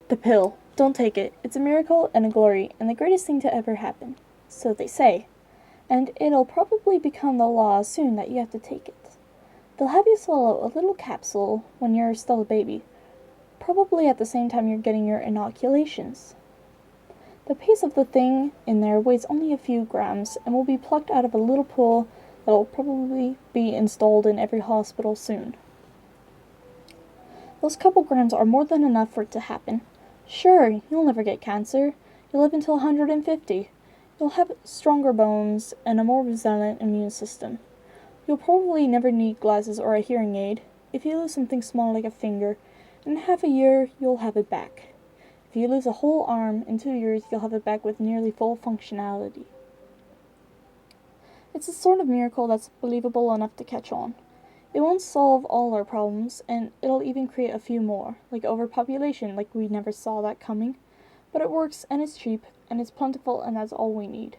The pill. Don't take it. It's a miracle and a glory and the greatest thing to ever happen. So they say. And it'll probably become the law soon that you have to take it. They'll have you swallow a little capsule when you're still a baby, probably at the same time you're getting your inoculations. The piece of the thing in there weighs only a few grams and will be plucked out of a little pool that'll probably be installed in every hospital soon. Those couple grams are more than enough for it to happen. Sure, you'll never get cancer. You'll live until 150. You'll have stronger bones and a more resilient immune system. You'll probably never need glasses or a hearing aid. If you lose something small like a finger, in half a year you'll have it back. If you lose a whole arm, in 2 years you'll have it back with nearly full functionality. It's a sort of miracle that's believable enough to catch on. It won't solve all our problems, and it'll even create a few more, like overpopulation, like we never saw that coming. But it works, and it's cheap, and it's plentiful, and that's all we need.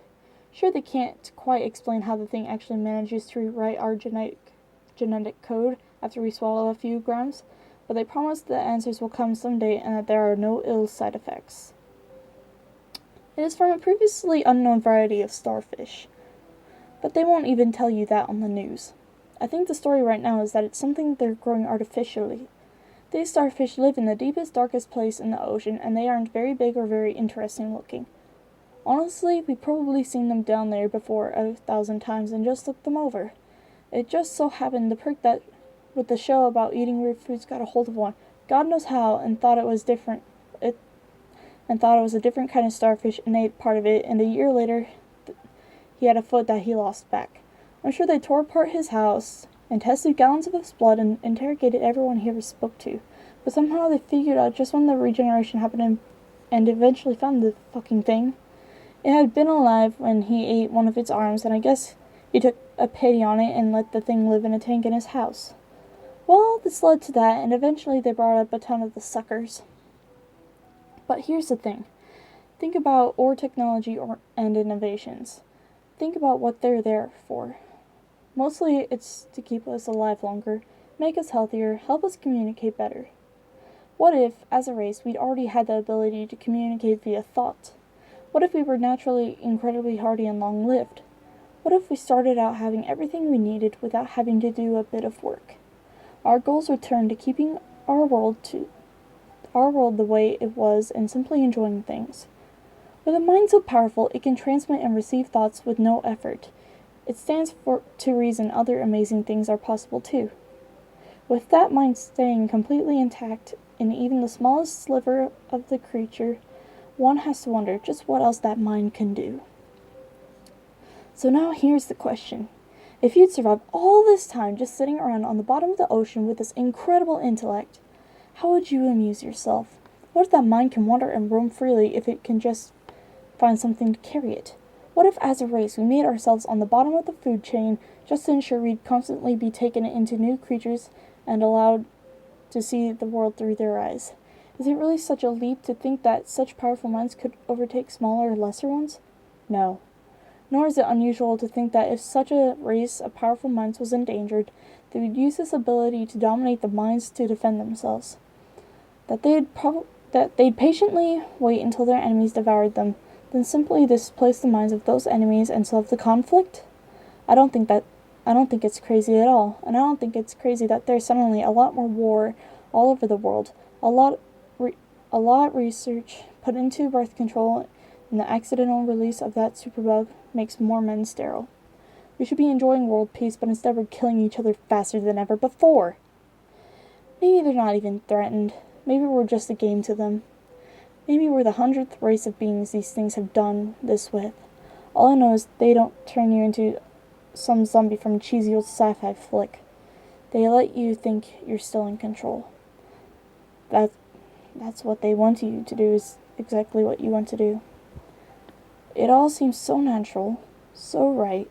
Sure, they can't quite explain how the thing actually manages to rewrite our genetic code after we swallow a few grams, but they promise the answers will come someday and that there are no ill side effects. It is from a previously unknown variety of starfish, but they won't even tell you that on the news. I think the story right now is that it's something they're growing artificially. These starfish live in the deepest, darkest place in the ocean, and they aren't very big or very interesting looking. Honestly, we've probably seen them down there before 1,000 times and just looked them over. It just so happened the prick that with the show about eating weird foods got a hold of one, God knows how, and thought it was different. And thought it was a different kind of starfish and ate part of it, and a year later he had a foot that he lost back. I'm sure they tore apart his house and tested gallons of his blood and interrogated everyone he ever spoke to. But somehow they figured out just when the regeneration happened and eventually found the fucking thing. It had been alive when he ate one of its arms, and I guess he took a pity on it and let the thing live in a tank in his house. Well, this led to that, and eventually they brought up a ton of the suckers. But here's the thing. Think about ore technology and innovations. Think about what they're there for. Mostly it's to keep us alive longer, make us healthier, help us communicate better. What if, as a race, we'd already had the ability to communicate via thought? What if we were naturally incredibly hardy and long-lived? What if we started out having everything we needed without having to do a bit of work? Our goals return to keeping our world the way it was and simply enjoying things. With a mind so powerful it can transmit and receive thoughts with no effort, it stands to reason other amazing things are possible too. With that mind staying completely intact in even the smallest sliver of the creature, one has to wonder just what else that mind can do. So now here's the question. If you'd survived all this time just sitting around on the bottom of the ocean with this incredible intellect, how would you amuse yourself? What if that mind can wander and roam freely if it can just find something to carry it? What if as a race we made ourselves on the bottom of the food chain just to ensure we'd constantly be taken into new creatures and allowed to see the world through their eyes? Is it really such a leap to think that such powerful minds could overtake smaller, lesser ones? No. Nor is it unusual to think that if such a race of powerful minds was endangered, they would use this ability to dominate the minds to defend themselves. That they'd patiently wait until their enemies devoured them, then simply displace the minds of those enemies and solve the conflict? I don't think it's crazy at all, and I don't think it's crazy that there's suddenly a lot more war all over the world, a lot research put into birth control, and the accidental release of that superbug makes more men sterile. We should be enjoying world peace, but instead we're killing each other faster than ever before. Maybe they're not even threatened. Maybe we're just a game to them. Maybe we're the 100th race of beings these things have done this with. All I know is they don't turn you into some zombie from a cheesy old sci-fi flick. They let you think you're still in control. That's what they want you to do, is exactly what you want to do. It all seems so natural, so right.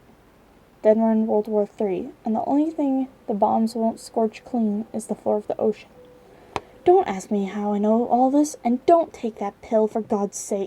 Then we're in World War III, and the only thing the bombs won't scorch clean is the floor of the ocean. Don't ask me how I know all this, and don't take that pill for God's sake.